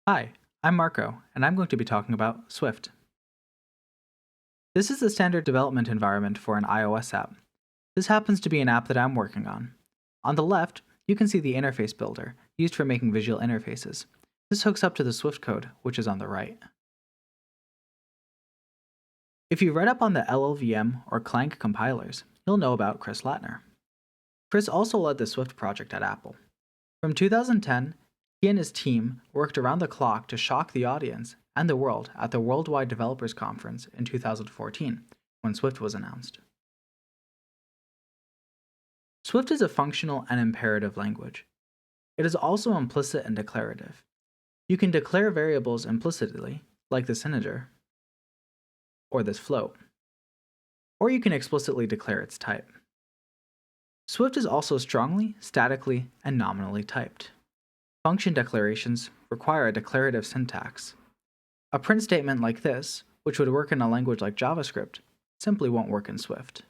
Hi, I'm Marco, and I'm going to be talking about Swift. This is the standard development environment for an iOS app. This happens to be an app that I'm working on. On the left, you can see the interface builder, used for making visual interfaces. This hooks up to the Swift code, which is on the right. If you read up on the LLVM or Clang compilers, you'll know about Chris Latner. Chris also led the Swift project at Apple. From 2010, he and his team worked around the clock to shock the audience and the world at the Worldwide Developers Conference in 2014, when Swift was announced. Swift is a functional and imperative language. It is also implicit and declarative. You can declare variables implicitly, like this integer, or this float, or you can explicitly declare its type. Swift is also strongly, statically, and nominally typed. Function declarations require a declarative syntax. A print statement like this, which would work in a language like JavaScript, simply won't work in Swift.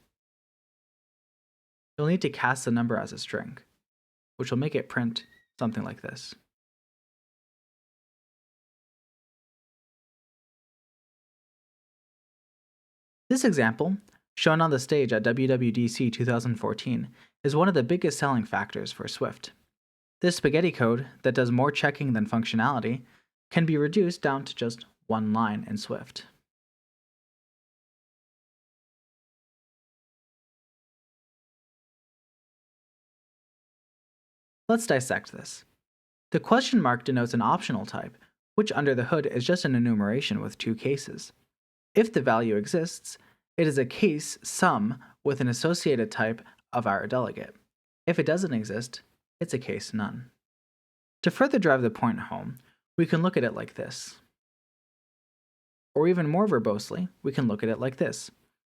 You'll need to cast the number as a string, which will make it print something like this. This example, shown on the stage at WWDC 2014, is one of the biggest selling factors for Swift. This spaghetti code that does more checking than functionality can be reduced down to just one line in Swift. Let's dissect this. The question mark denotes an optional type, which under the hood is just an enumeration with two cases. If the value exists, it is a case sum with an associated type of our delegate. If it doesn't exist, it's a case none. To further drive the point home, we can look at it like this. Or even more verbosely, we can look at it like this,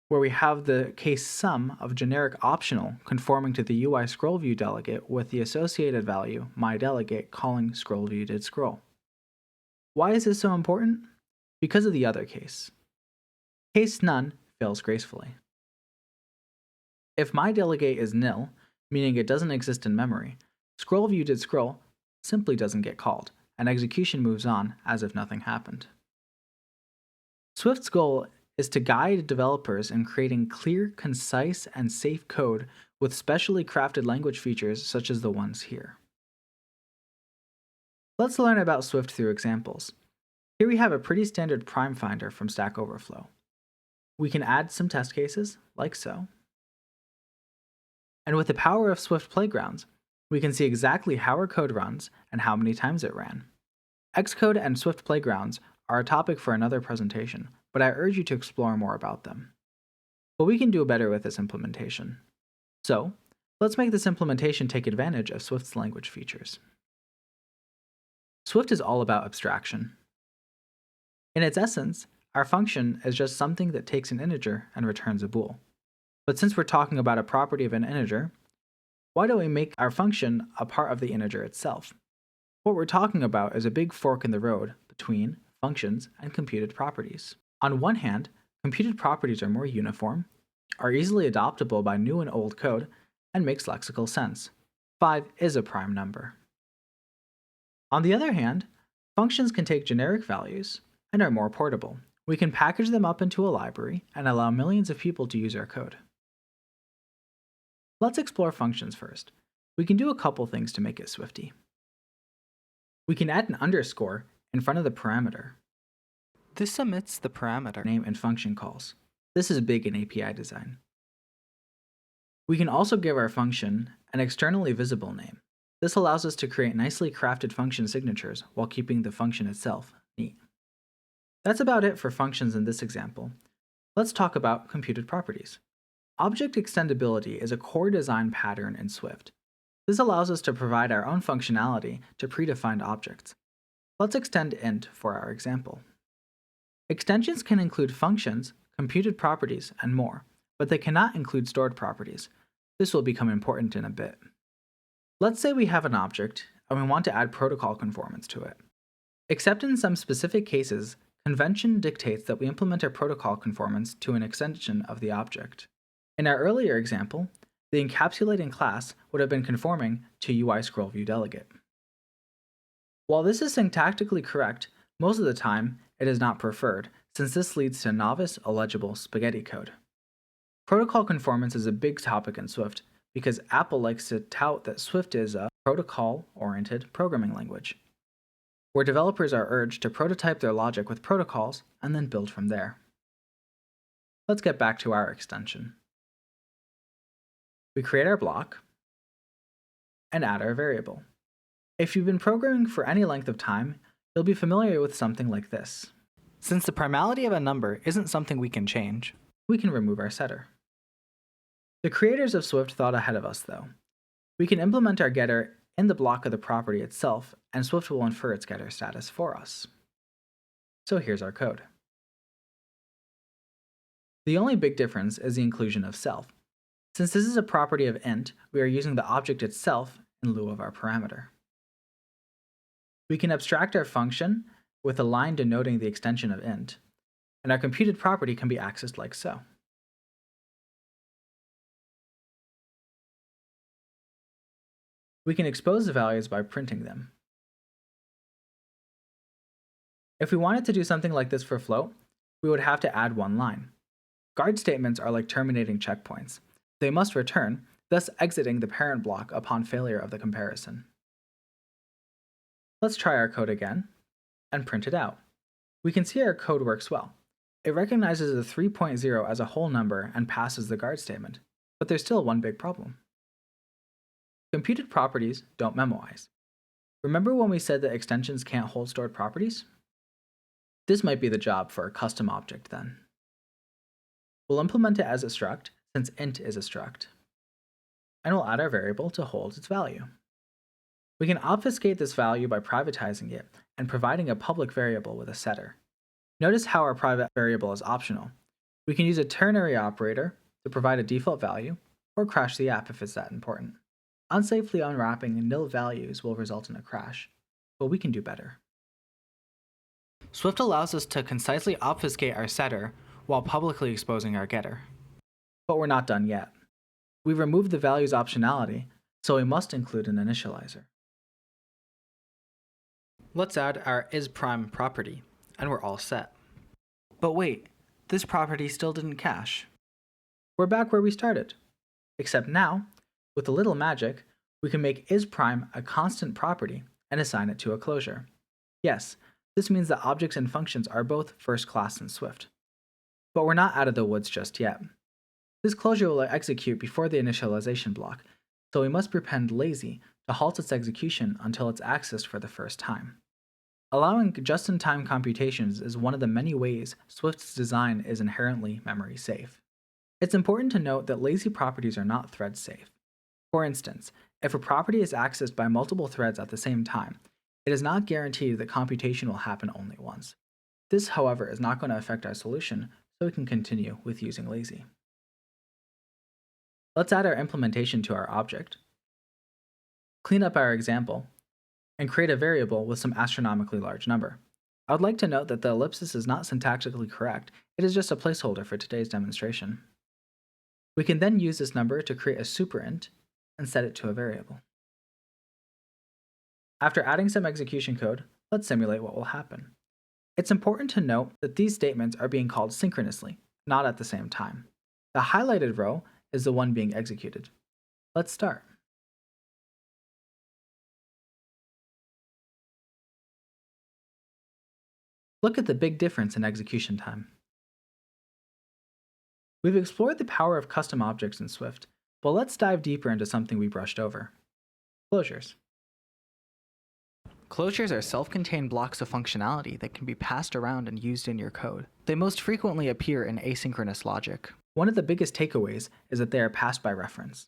where we have the case sum of generic optional conforming to the UI scroll view delegate with the associated value myDelegate calling scroll view did scroll. Why is this so important? Because of the other case. Case none fails gracefully. If myDelegate is nil, meaning it doesn't exist in memory, scroll view did scroll simply doesn't get called, and execution moves on as if nothing happened. Swift's goal is to guide developers in creating clear, concise, and safe code with specially crafted language features such as the ones here. Let's learn about Swift through examples. Here we have a pretty standard prime finder from Stack Overflow. We can add some test cases, like so. And with the power of Swift Playgrounds, we can see exactly how our code runs and how many times it ran. Xcode and Swift Playgrounds are a topic for another presentation, but I urge you to explore more about them. But we can do better with this implementation. So, let's make this implementation take advantage of Swift's language features. Swift is all about abstraction. In its essence, our function is just something that takes an integer and returns a bool. But since we're talking about a property of an integer, why don't we make our function a part of the integer itself? What we're talking about is a big fork in the road between functions and computed properties. On one hand, computed properties are more uniform, are easily adoptable by new and old code, and makes lexical sense. 5 is a prime number. On the other hand, functions can take generic values and are more portable. We can package them up into a library and allow millions of people to use our code. Let's explore functions first. We can do a couple things to make it Swifty. We can add an underscore in front of the parameter. This omits the parameter name and function calls. This is big in API design. We can also give our function an externally visible name. This allows us to create nicely crafted function signatures while keeping the function itself neat. That's about it for functions in this example. Let's talk about computed properties. Object extendability is a core design pattern in Swift. This allows us to provide our own functionality to predefined objects. Let's extend int for our example. Extensions can include functions, computed properties, and more, but they cannot include stored properties. This will become important in a bit. Let's say we have an object and we want to add protocol conformance to it. Except in some specific cases, convention dictates that we implement our protocol conformance to an extension of the object. In our earlier example, the encapsulating class would have been conforming to UI scroll view delegate. While this is syntactically correct, most of the time it is not preferred, since this leads to novice, illegible spaghetti code. Protocol conformance is a big topic in Swift because Apple likes to tout that Swift is a protocol-oriented programming language, where developers are urged to prototype their logic with protocols and then build from there. Let's get back to our extension. We create our block and add our variable. If you've been programming for any length of time, you'll be familiar with something like this. Since the primality of a number isn't something we can change, we can remove our setter. The creators of Swift thought ahead of us, though. We can implement our getter in the block of the property itself, and Swift will infer its getter status for us. So here's our code. The only big difference is the inclusion of self. Since this is a property of int, we are using the object itself in lieu of our parameter. We can abstract our function with a line denoting the extension of int, and our computed property can be accessed like so. We can expose the values by printing them. If we wanted to do something like this for float, we would have to add one line. Guard statements are like terminating checkpoints. They must return, thus exiting the parent block upon failure of the comparison. Let's try our code again and print it out. We can see our code works well. It recognizes the 3.0 as a whole number and passes the guard statement, but there's still one big problem. Computed properties don't memoize. Remember when we said that extensions can't hold stored properties? This might be the job for a custom object then. We'll implement it as a struct, since int is a struct. And we'll add our variable to hold its value. We can obfuscate this value by privatizing it and providing a public variable with a setter. Notice how our private variable is optional. We can use a ternary operator to provide a default value, or crash the app if it's that important. Unsafely unwrapping nil values will result in a crash, but we can do better. Swift allows us to concisely obfuscate our setter while publicly exposing our getter. But we're not done yet. We removed the value's optionality, so we must include an initializer. Let's add our isPrime property, and we're all set. But wait, this property still didn't cache. We're back where we started, except now, with a little magic, we can make isPrime a constant property and assign it to a closure. Yes, this means that objects and functions are both first class in Swift. But we're not out of the woods just yet. This closure will execute before the initialization block, so we must prepend lazy to halt its execution until it's accessed for the first time. Allowing just-in-time computations is one of the many ways Swift's design is inherently memory safe. It's important to note that lazy properties are not thread safe. For instance, if a property is accessed by multiple threads at the same time, it is not guaranteed that computation will happen only once. This, however, is not going to affect our solution, so we can continue with using lazy. Let's add our implementation to our object, clean up our example, and create a variable with some astronomically large number. I would like to note that the ellipsis is not syntactically correct, it is just a placeholder for today's demonstration. We can then use this number to create a superint and set it to a variable. After adding some execution code, let's simulate what will happen. It's important to note that these statements are being called synchronously, not at the same time. The highlighted row is the one being executed. Let's start. Look at the big difference in execution time. We've explored the power of custom objects in Swift, but let's dive deeper into something we brushed over: closures. Closures are self-contained blocks of functionality that can be passed around and used in your code. They most frequently appear in asynchronous logic. One of the biggest takeaways is that they are passed by reference.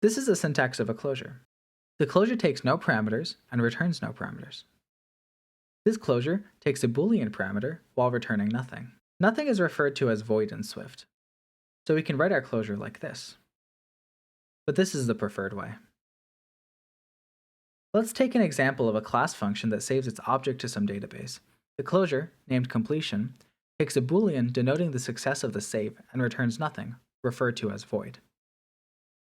This is the syntax of a closure. The closure takes no parameters and returns no parameters. This closure takes a Boolean parameter while returning nothing. Nothing is referred to as void in Swift, so we can write our closure like this. But this is the preferred way. Let's take an example of a class function that saves its object to some database. The closure, named completion, takes a Boolean denoting the success of the save and returns nothing, referred to as void.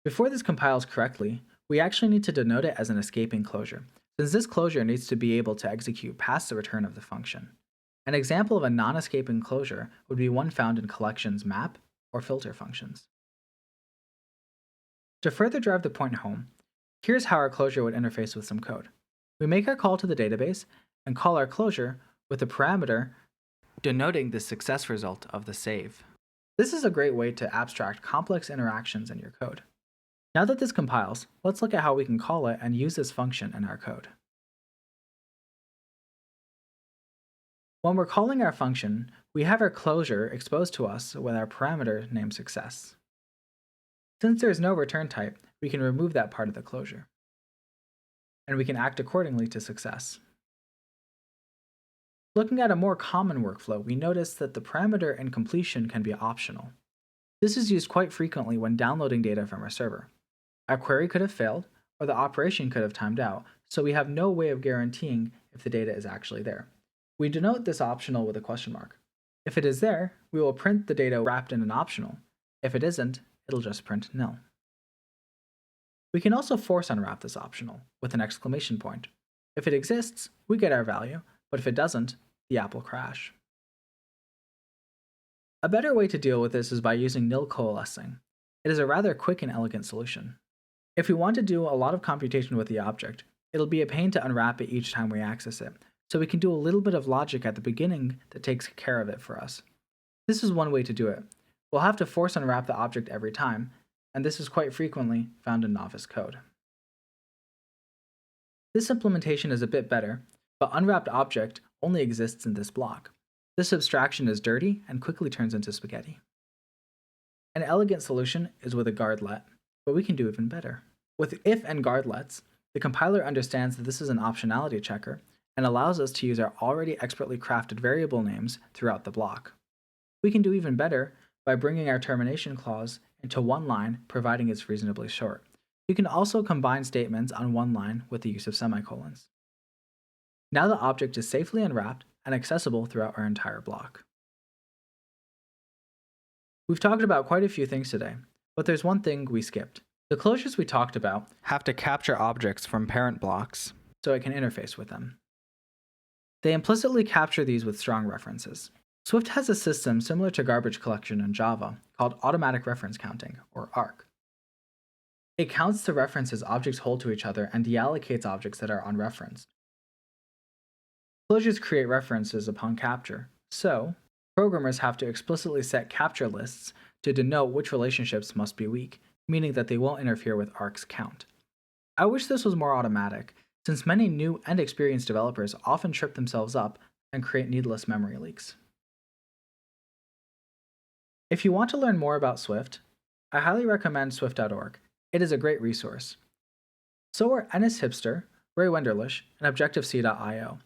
Before this compiles correctly, we actually need to denote it as an escaping closure, since this closure needs to be able to execute past the return of the function. An example of a non-escaping closure would be one found in collections map or filter functions. To further drive the point home, here's how our closure would interface with some code. We make our call to the database and call our closure with a parameter denoting the success result of the save. This is a great way to abstract complex interactions in your code. Now that this compiles, let's look at how we can call it and use this function in our code. When we're calling our function, we have our closure exposed to us with our parameter named success. Since there is no return type, we can remove that part of the closure. And we can act accordingly to success. Looking at a more common workflow, we notice that the parameter in completion can be optional. This is used quite frequently when downloading data from our server. Our query could have failed, or the operation could have timed out, so we have no way of guaranteeing if the data is actually there. We denote this optional with a question mark. If it is there, we will print the data wrapped in an optional. If it isn't, it'll just print nil. We can also force unwrap this optional with an exclamation point. If it exists, we get our value, but if it doesn't, the app will crash. A better way to deal with this is by using nil coalescing. It is a rather quick and elegant solution. If we want to do a lot of computation with the object, it'll be a pain to unwrap it each time we access it, so we can do a little bit of logic at the beginning that takes care of it for us. This is one way to do it. We'll have to force unwrap the object every time, and this is quite frequently found in novice code. This implementation is a bit better, but unwrapped object only exists in this block. This abstraction is dirty and quickly turns into spaghetti. An elegant solution is with a guardlet, but we can do even better. With if and guardlets, the compiler understands that this is an optionality checker and allows us to use our already expertly crafted variable names throughout the block. We can do even better by bringing our termination clause into one line, providing it's reasonably short. You can also combine statements on one line with the use of semicolons. Now the object is safely unwrapped and accessible throughout our entire block. We've talked about quite a few things today, but there's one thing we skipped. The closures we talked about have to capture objects from parent blocks so it can interface with them. They implicitly capture these with strong references. Swift has a system similar to garbage collection in Java called automatic reference counting, or ARC. It counts the references objects hold to each other and deallocates objects that are unreferenced. Closures create references upon capture, so programmers have to explicitly set capture lists to denote which relationships must be weak, meaning that they won't interfere with ARC's count. I wish this was more automatic, since many new and experienced developers often trip themselves up and create needless memory leaks. If you want to learn more about Swift, I highly recommend swift.org. It is a great resource. So are Ennis Hipster, Ray Wenderlich, and Objective-C.io.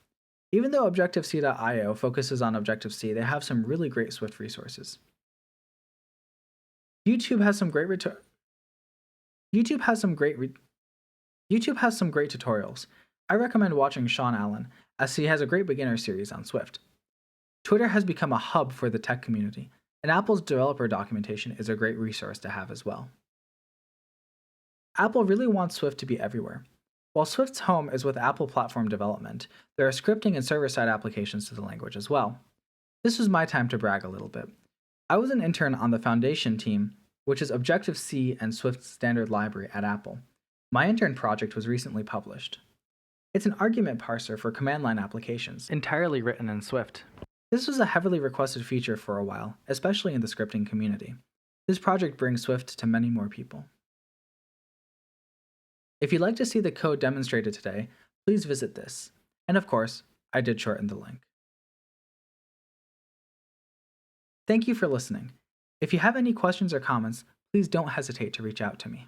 Even though Objective-C.io focuses on Objective-C, they have some really great Swift resources. YouTube has some great tutorials. I recommend watching Sean Allen, as he has a great beginner series on Swift. Twitter has become a hub for the tech community, and Apple's developer documentation is a great resource to have as well. Apple really wants Swift to be everywhere. While Swift's home is with Apple platform development, there are scripting and server-side applications to the language as well. This was my time to brag a little bit. I was an intern on the Foundation team, which is Objective-C and Swift's standard library at Apple. My intern project was recently published. It's an argument parser for command line applications, entirely written in Swift. This was a heavily requested feature for a while, especially in the scripting community. This project brings Swift to many more people. If you'd like to see the code demonstrated today, please visit this. And of course, I did shorten the link. Thank you for listening. If you have any questions or comments, please don't hesitate to reach out to me.